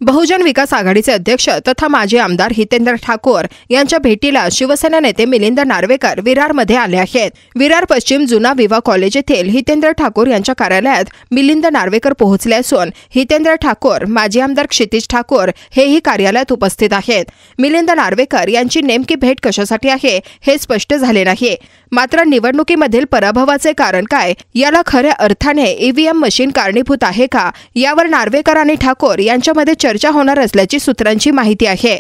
बहुजन विकास आघाडीचे अध्यक्ष तथा माजी आमदार हितेंद्र ठाकूर यांच्या भेटीला शिवसेना नेते मिलिंद नार्वेकर विरारमध्ये आले आहेत। विरार पश्चिम जुना विवा कॉलेज येथील हितेंद्र ठाकूर यांच्या कार्यालयात मिलिंद नार्वेकर पोहोचले असून हितेंद्र ठाकूर, माजी आमदार क्षितिज ठाकूर हेही कार्यालयात उपस्थित आहेत। मिलिंद नार्वेकर यांची नेमकी भेट कशासाठी आहे हे स्पष्ट झाले नाही। मात्र निवडणुकीमधील पराभवाचे कारण काय, याला खऱ्या अर्थाने ईव्हीएम मशीन कारणीभूत आहे का, यावर नार्वेकर आणि ठाकूर यांच्यामध्ये चर्चा होणार असल्याची सूत्रांची माहिती आहे।